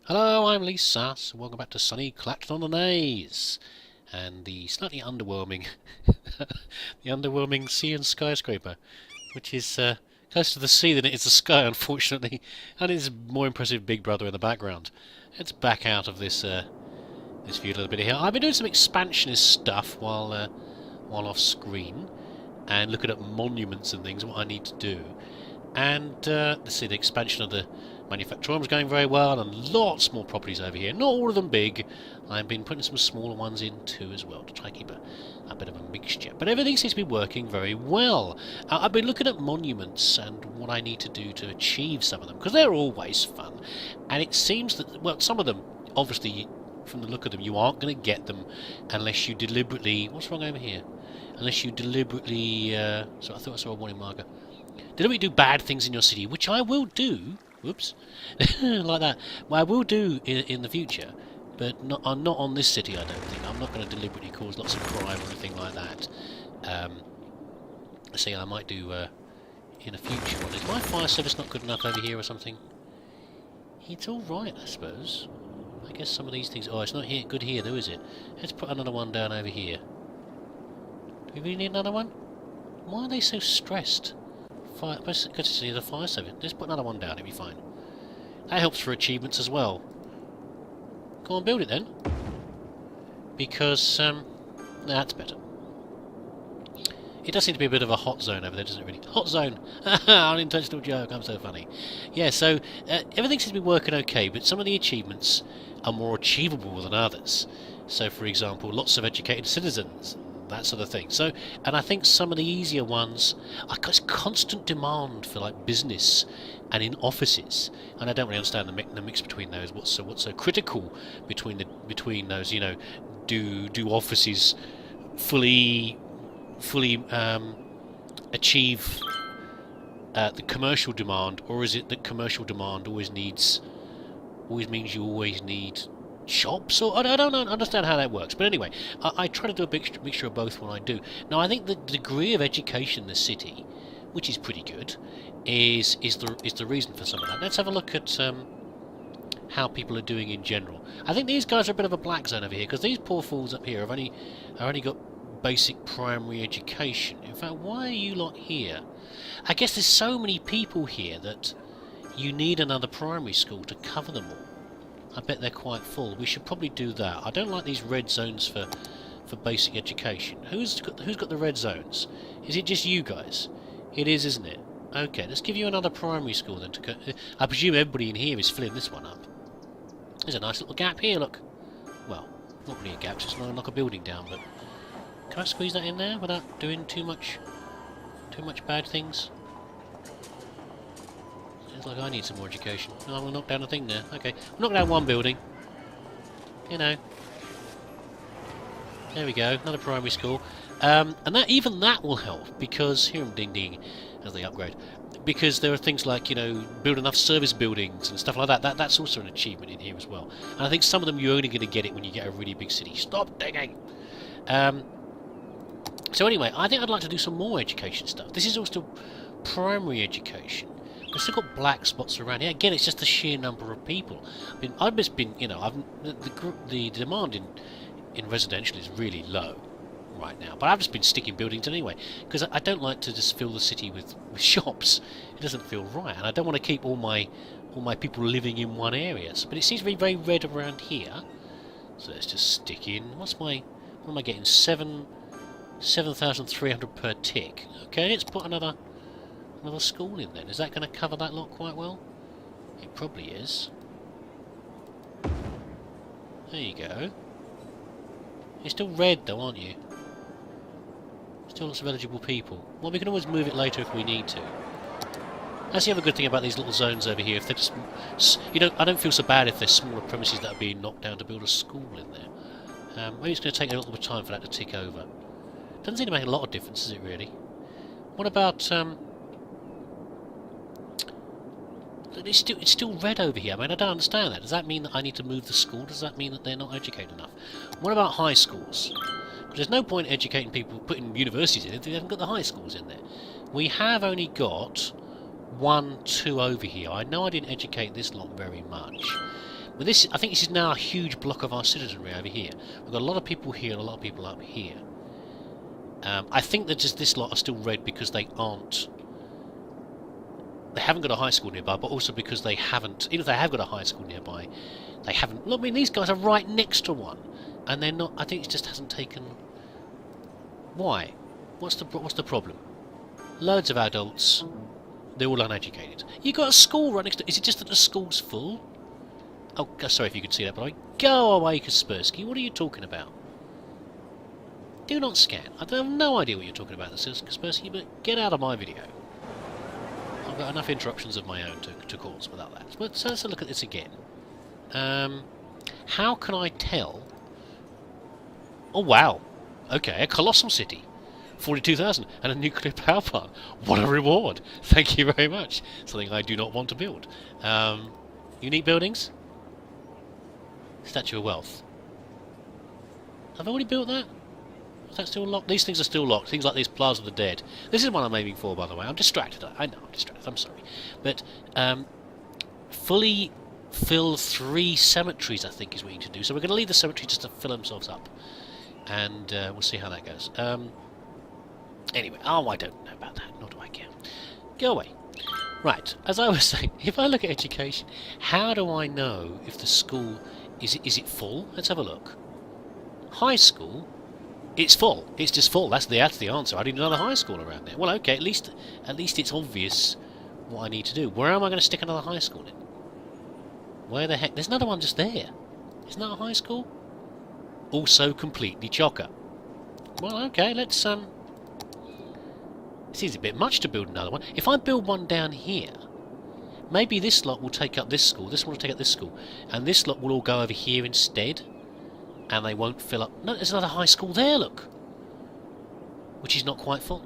Hello, I'm Lee Sass, and welcome back to sunny Clacton on the Naze, and the slightly underwhelming, the underwhelming sea and skyscraper, which is closer to the sea than it is the sky, unfortunately, and it's more impressive Big Brother in the background. Let's back out of this view a little bit here. I've been doing some expansionist stuff while off screen, and looking at monuments and things, what I need to do. And let's see, the expansion of the manufactorum is going very well, and lots more properties over here. Not all of them big. I've been putting some smaller ones in too as well to try and keep a bit of a mixture. But everything seems to be working very well. I've been looking at monuments and what I need to do to achieve some of them, because they're always fun. And it seems that, well, some of them, obviously, from the look of them, you aren't going to get them unless you deliberately... What's wrong over here? Unless you deliberately... so I thought I saw a warning marker. Deliberately do bad things in your city, which I will do. Whoops, like that. Well, I will do in the future, but not on this city. I don't think. I'm not going to deliberately cause lots of crime or anything like that. See, I might do in a future one. Is my fire service not good enough over here or something? It's all right, I suppose. I guess some of these things. Oh, it's not here. Good here, though, is it? Let's put another one down over here. Do we really need another one? Why are they so stressed? Good to see the fire service. Let's put another one down, it'll be fine. That helps for achievements as well. Go on, build it then. Because, that's better. It does seem to be a bit of a hot zone over there, doesn't it really? Hot zone! Unintentional joke, I'm so funny. Yeah, so, everything seems to be working okay, but some of the achievements are more achievable than others. So, for example, lots of educated citizens, that sort of thing. So, and I think some of the easier ones, there's constant demand for like business and in offices, and I don't really understand the mix between those. What's so critical between those? You know, do offices fully achieve the commercial demand, or is it that commercial demand always means you always need shops? Or I don't understand how that works, but anyway, I try to do a mixture of both when I do. Now, I think the degree of education in the city, which is pretty good, is the reason for some of that. Let's have a look at how people are doing in general. I think these guys are a bit of a black zone over here, because these poor fools up here have only got basic primary education. In fact, why are you lot here? I guess there's so many people here that you need another primary school to cover them all. I bet they're quite full. We should probably do that. I don't like these red zones for basic education. Who's got the red zones? Is it just you guys? It is, isn't it? Okay, let's give you another primary school then. I presume everybody in here is filling this one up. There's a nice little gap here, look. Well, not really a gap, it's not like a building down, but... Can I squeeze that in there without doing too much bad things? It's like I need some more education. No, I'm going to knock down a thing there. Okay, we'll knock down one building. You know. There we go, another primary school. And even that will help, because... Hear them ding ding as they upgrade. Because there are things like, you know, build enough service buildings and stuff like that. That's also an achievement in here as well. And I think some of them you're only going to get it when you get a really big city. Stop digging! So anyway, I think I'd like to do some more education stuff. This is all still primary education. We've still got black spots around here. Again, it's just the sheer number of people. I mean, I've just been, you know, the demand in residential is really low right now. But I've just been sticking buildings anyway, because I don't like to just fill the city with shops. It doesn't feel right, and I don't want to keep all my people living in one area. But it seems to be very red around here. So let's just stick in. What am I getting? 7,300 per tick. Okay, let's put another school in then. Is that going to cover that lot quite well? It probably is. There you go. You're still red though, aren't you? Still lots of eligible people. Well, we can always move it later if we need to. That's the other good thing about these little zones over here. If they're just, I don't feel so bad if there's smaller premises that are being knocked down to build a school in there. Maybe it's going to take a little bit of time for that to tick over. Doesn't seem to make a lot of difference, does it really? What about it's still red over here. I mean, I don't understand that. Does that mean that I need to move the school? Does that mean that they're not educated enough? What about high schools? Because there's no point educating people, putting universities in if they haven't got the high schools in there. We have only got 1, 2 over here. I know I didn't educate this lot very much, But this, I think this is now a huge block of our citizenry over here. We've got a lot of people here and a lot of people up here. I think that just this lot are still red because they aren't... They haven't got a high school nearby, but also because they haven't... Even if they have got a high school nearby, they haven't... Look, I mean, these guys are right next to one. And they're not... I think it just hasn't taken... Why? What's the problem? Loads of adults. They're all uneducated. You got a school right next to... Is it just that the school's full? Oh, sorry if you could see that, but go away, Kaspersky. What are you talking about? Do not scan. I have no idea what you're talking about, Kaspersky, but get out of my video. I've got enough interruptions of my own to cause without that. But so let's look at this again. How can I tell... Oh, wow. Okay, a colossal city. 42,000 and a nuclear power plant. What a reward. Thank you very much. Something I do not want to build. Unique buildings? Statue of Wealth. Have I already built that? Is that still locked? These things are still locked. Things like this Plaza of the Dead. This is what I'm aiming for, by the way. I'm distracted. I know I'm distracted. I'm sorry. But fully fill 3 cemeteries, I think, is what you need to do. So we're going to leave the cemetery just to fill themselves up. And we'll see how that goes. Anyway, I don't know about that. Nor do I care. Go away. Right, as I was saying, if I look at education, how do I know if the school... Is it full? Let's have a look. High school... It's full. It's just full. That's the answer. I need another high school around there. Well, okay, at least it's obvious what I need to do. Where am I going to stick another high school in? Where the heck? There's another one just there. Isn't that a high school? Also completely chocker. Well, okay, let's It seems a bit much to build another one. If I build one down here, maybe this lot will take up this school, this one will take up this school, and this lot will all go over here instead. And they won't fill up... No, there's another high school there, look! Which is not quite full.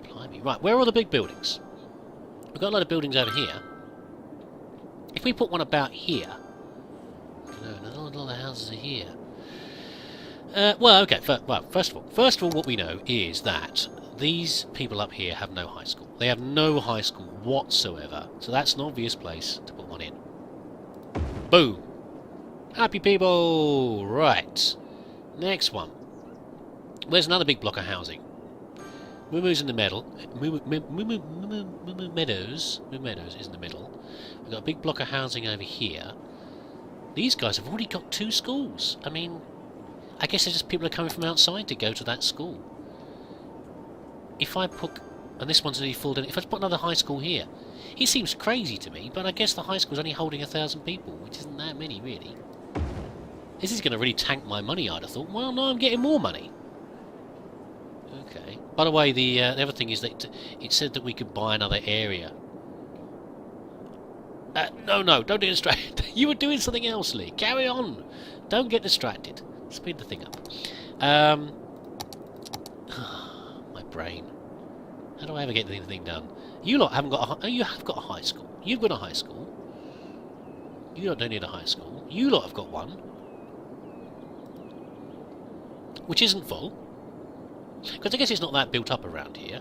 Blimey. Right, where are all the big buildings? We've got a lot of buildings over here. If we put one about here... No, a lot of houses are here. Well, okay, first of all, what we know is that these people up here have no high school. They have no high school whatsoever. So that's an obvious place to put one in. Boom! Happy people! Right. Next one. Where's another big block of housing? Moo-Moo's in the middle. Moo Meadows is in the middle. We've got a big block of housing over here. These guys have already got 2 schools. I mean, I guess they're just people are coming from outside to go to that school. If I put... And this one's nearly full. If I put another high school here... It seems crazy to me, but I guess the high school's only holding 1,000 people, which isn't that many, really. This is going to really tank my money, I'd have thought. Well, no, I'm getting more money. Okay. By the way, the other thing is that it said that we could buy another area. No, don't get distracted. You were doing something else, Lee. Carry on. Don't get distracted. Speed the thing up. My brain. How do I ever get anything done? You lot haven't got a... You have got a high school. You've got a high school. You lot don't need a high school. You lot have got one. Which isn't full. Because I guess it's not that built up around here.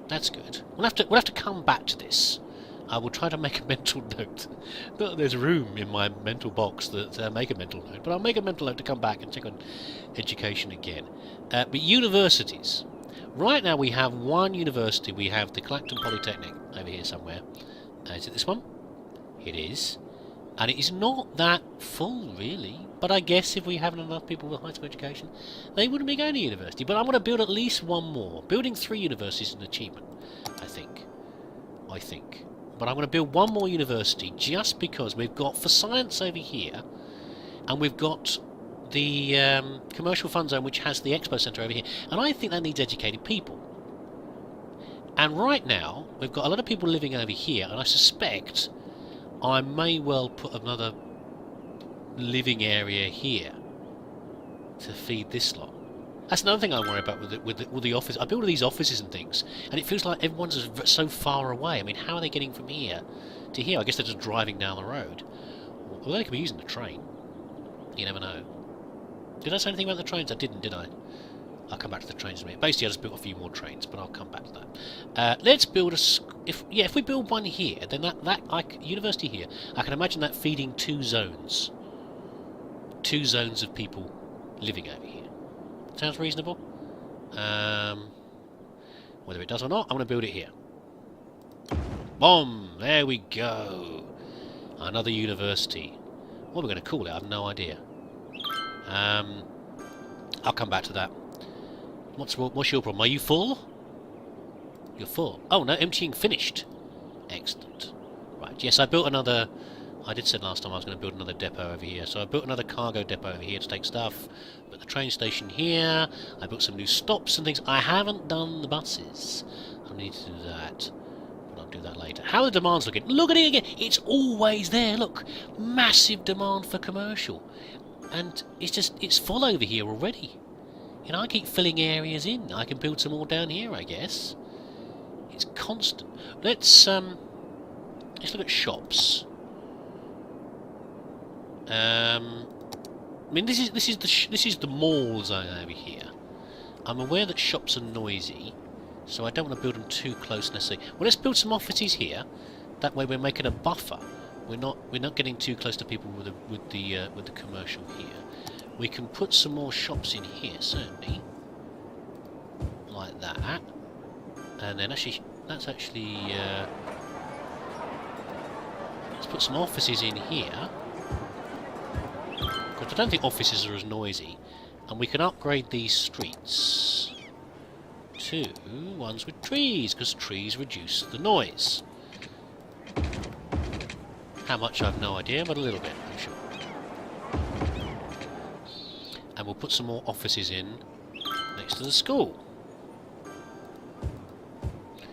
That's good. We'll have to come back to this. I will try to make a mental note. Not that there's room in my mental box that make a mental note, but I'll make a mental note to come back and check on education again. But universities. Right now we have one university. We have the Clacton Polytechnic over here somewhere. Is it this one? It is. And it is not that full, really. But I guess if we have enough people with high school education, they wouldn't be going to university. But I'm going to build at least one more. Building 3 universities is an achievement, I think. But I'm going to build one more university just because we've got for science over here, and we've got the commercial fun zone which has the expo centre over here. And I think that needs educated people. And right now, we've got a lot of people living over here, and I suspect I may well put another living area here to feed this lot. That's another thing I worry about with the office. I build all these offices and things, and it feels like everyone's so far away. I mean, how are they getting from here to here? I guess they're just driving down the road. Well, they could be using the train. You never know. Did I say anything about the trains? I didn't, did I? I'll come back to the trains in a minute. Basically, I just built a few more trains, but I'll come back to that. Let's build a... If we build one here, then university here, I can imagine that feeding 2 zones. 2 zones of people living over here. Sounds reasonable? Whether it does or not, I'm going to build it here. Boom! There we go. Another university. What are we going to call it? I have no idea. I'll come back to that. What's your problem? Are you full? You're full. Oh no, emptying finished. Excellent. Right, yes, I built another... I did say last time I was going to build another depot over here. So I built another cargo depot over here to take stuff. But the train station here. I built some new stops and things. I haven't done the buses. I need to do that. But I'll do that later. How are the demands looking? Look at it again. It's always there. Look. Massive demand for commercial. And it's full over here already. You know, I keep filling areas in. I can build some more down here, I guess. It's constant. Let's look at shops. I mean, this is the mall zone over here. I'm aware that shops are noisy, so I don't want to build them too close necessarily. Well, let's build some offices here. That way, we're making a buffer. We're not getting too close to people with the commercial here. We can put some more shops in here, certainly, like that. And then let's put some offices in here. Because I don't think offices are as noisy. And we can upgrade these streets to ones with trees, because trees reduce the noise. How much, I have no idea, but a little bit, I'm sure. And we'll put some more offices in next to the school.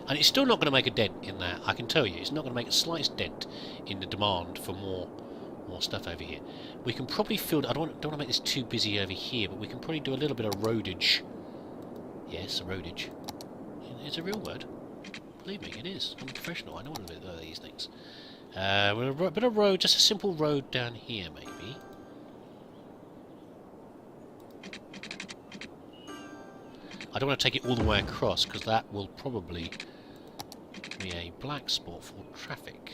And it's still not going to make a dent in that, I can tell you. It's not going to make the slightest dent in the demand for more stuff over here. We can probably fill... I don't want to make this too busy over here, but we can probably do a little bit of roadage. Yes, a roadage. It's a real word. Believe me, it is. I'm a professional. I know what to do these things. A bit of road, just a simple road down here, maybe. I don't want to take it all the way across, because that will probably be a black spot for traffic.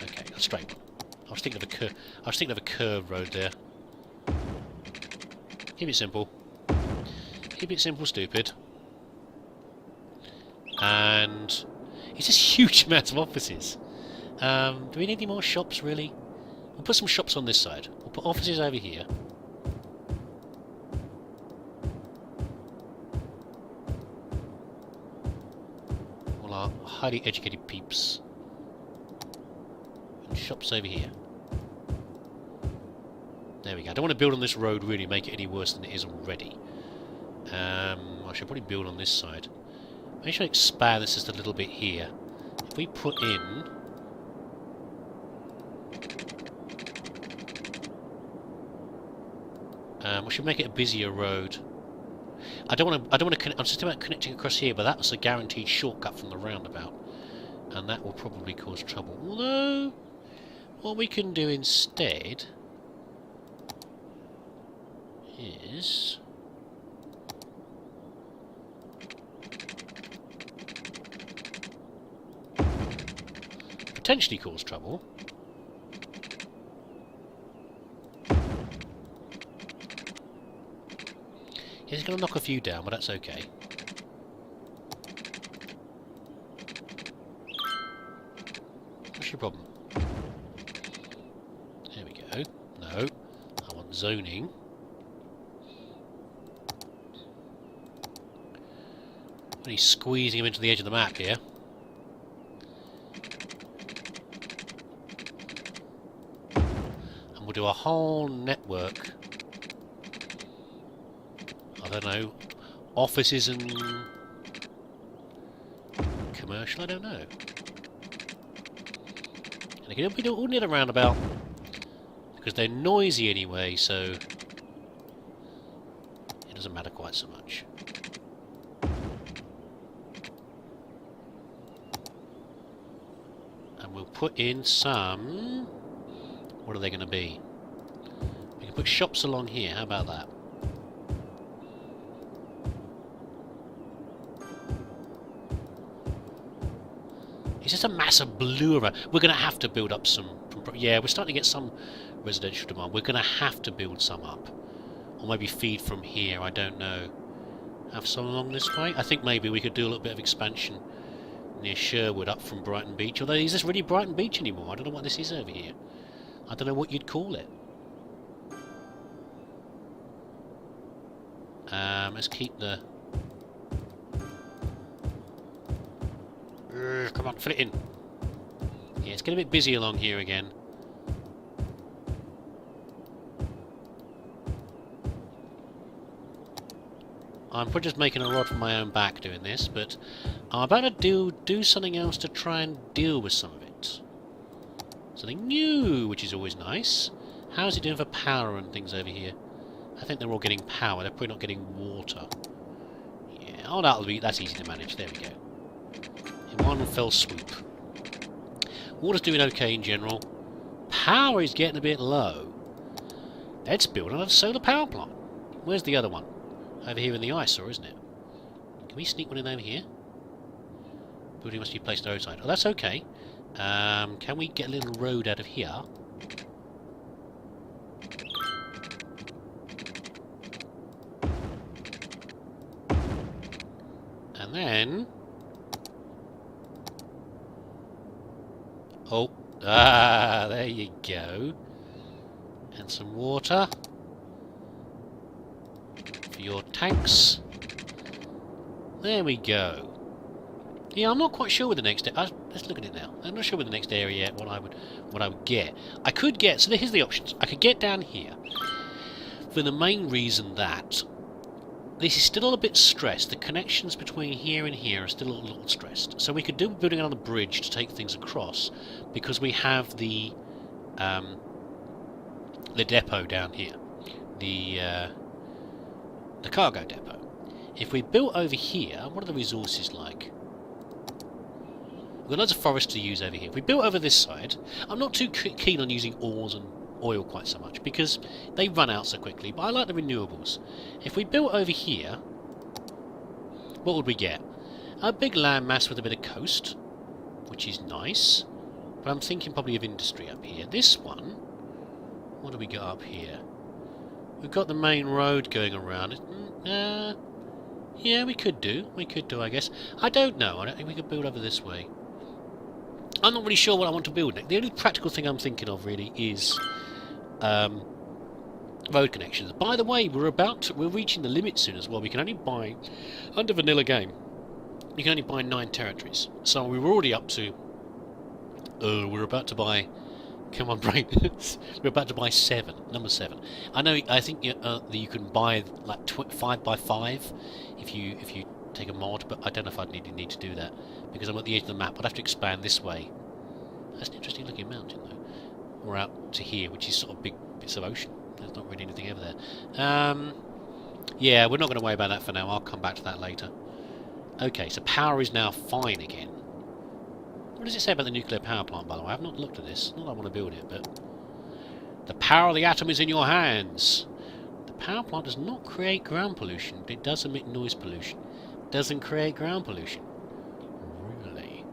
Okay, a straight one. I was thinking of a curved road there. Keep it simple. Keep it simple, stupid. And it's just huge amounts of offices. Do we need any more shops, really? We'll put some shops on this side. We'll put offices over here. All our highly educated peeps. And shops over here. There we go. I don't want to build on this road, really, make it any worse than it is already. I should probably build on this side. Maybe I should expand this just a little bit here. If we put in... we should make it a busier road. I don't want to. I'm just about connecting across here, but that's a guaranteed shortcut from the roundabout, and that will probably cause trouble. Although, what we can do instead is potentially cause trouble. He's going to knock a few down, but that's okay. What's your problem? There we go. No, I want zoning. Really squeezing him into the edge of the map here. And we'll do a whole network. I don't know, offices and commercial, I don't know. And again, we do all near the roundabout because they're noisy anyway, so it doesn't matter quite so much. And we'll put in some... What are they going to be? We can can put shops along here. How about that? It's just a massive blue around. We're going to have to build up some... Yeah, we're starting to get some residential demand. We're going to have to build some up. Or maybe feed from here, I don't know. Have some along this way? I think maybe we could do a little bit of expansion near Sherwood up from Brighton Beach. Although, is this really Brighton Beach anymore? I don't know what this is over here. I don't know what you'd call it. Let's keep the... Come on, fill it in. Yeah, it's getting a bit busy along here again. I'm probably just making a rod for my own back doing this, but I'm about to do something else to try and deal with some of it. Something new, which is always nice. How's it doing for power and things over here? I think they're all getting power. They're probably not getting water. Yeah, oh, that's easy to manage. There we go. In one fell swoop. Water's doing okay in general. Power is getting a bit low. Let's build another solar power plant. Where's the other one? Over here in the eyesore, isn't it? Can we sneak one in over here? Building must be placed outside. Oh, that's okay. Can we get a little road out of here? And then... Oh, there you go. And some water for your tanks. There we go. Yeah, I'm not quite sure with the next. Let's look at it now. I'm not sure with the next area yet. What I would get. I could get. So here's the options. I could get down here for the main reason that this is still a bit stressed. The connections between here and here are still a little stressed. So we could do building another bridge to take things across, because we have the depot down here, the cargo depot. If we built over here, what are the resources like? We've got loads of forest to use over here. If we built over this side, I'm not too keen on using ores and oil quite so much, because they run out so quickly, but I like the renewables. If we built over here, what would we get? A big landmass with a bit of coast, which is nice, but I'm thinking probably of industry up here. This one, what do we got up here? We've got the main road going around. Yeah, we could do, I guess. I don't know, I don't think we could build over this way. I'm not really sure what I want to build next. The only practical thing I'm thinking of really is road connections. By the way, we're reaching the limit soon as well. We can only buy, under vanilla game, you can only buy 9 territories. So we were already up to, we're about to buy, come on brain, we're about to buy 7, number 7. I think you can buy like 5 by 5 if you take a mod, but I don't know if I'd need to do that, because I'm at the edge of the map. I'd have to expand this way. That's an interesting looking mountain though. We're out to here, which is sort of big bits of ocean. There's not really anything over there. Yeah, we're not going to worry about that for now. I'll come back to that later. Okay, so power is now fine again. What does it say about the nuclear power plant, by the way? I've not looked at this. Not that I want to build it, but... The power of the atom is in your hands. The power plant does not create ground pollution, but it does emit noise pollution. It doesn't create ground pollution. Really?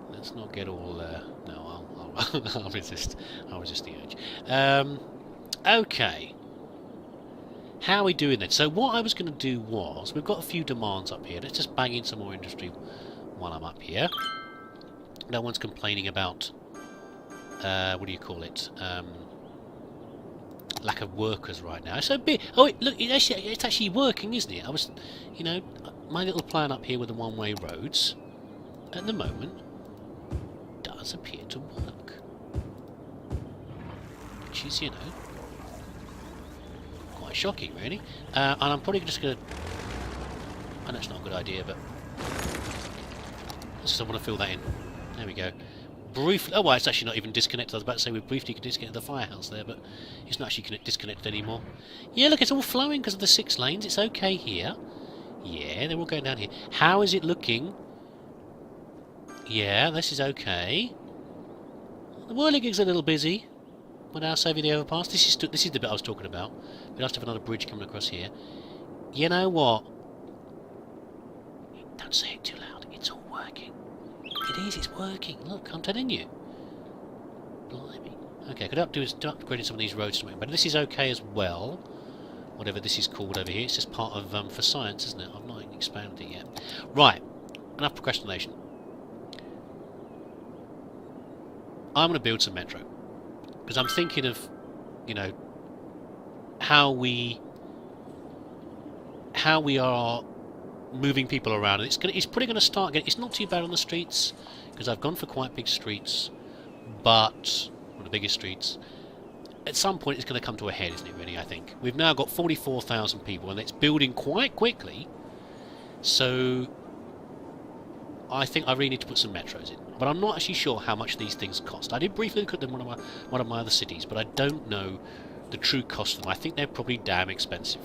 Let's not get all... No, I'll resist. I'll resist the urge. Okay. How are we doing then? So what I was going to do was, we've got a few demands up here. Let's just bang in some more industry while I'm up here. No one's complaining about, what do you call it? Lack of workers right now. So big. Oh, look, it's actually working, isn't it? I was, you know, my little plan up here with the one-way roads, at the moment, does appear to work. Which is, you know, quite shocking, really. And I'm probably just going to... I know it's not a good idea, but... I just want to fill that in. There we go. Briefly... Oh, well, it's actually not even disconnected. I was about to say we briefly disconnected the firehouse there, but it's not actually disconnected anymore. Yeah, look, it's all flowing because of the 6 lanes. It's okay here. Yeah, they're all going down here. How is it looking? Yeah, this is okay. The whirligig's a little busy. Would our saviour the overpass? This is the bit I was talking about. We must have another bridge coming across here. You know what? Don't say it too loud. It's all working. It is. It's working. Look, I'm telling you. Blimey. Okay, could I do is upgrading some of these roads to make better. This is okay as well. Whatever this is called over here. It's just part of for science, isn't it? I've not expanded it yet. Right. Enough procrastination. I'm going to build some metro. Because I'm thinking of, you know, how we are moving people around. And it's probably going to start getting... It's not too bad on the streets, because I've gone for quite big streets, but... one of the biggest streets. At some point it's going to come to a head, isn't it, really, I think. We've now got 44,000 people, and it's building quite quickly. So... I think I really need to put some metros in. But I'm not actually sure how much these things cost. I did briefly look at them in one of my other cities, but I don't know the true cost of them. I think they're probably damn expensive.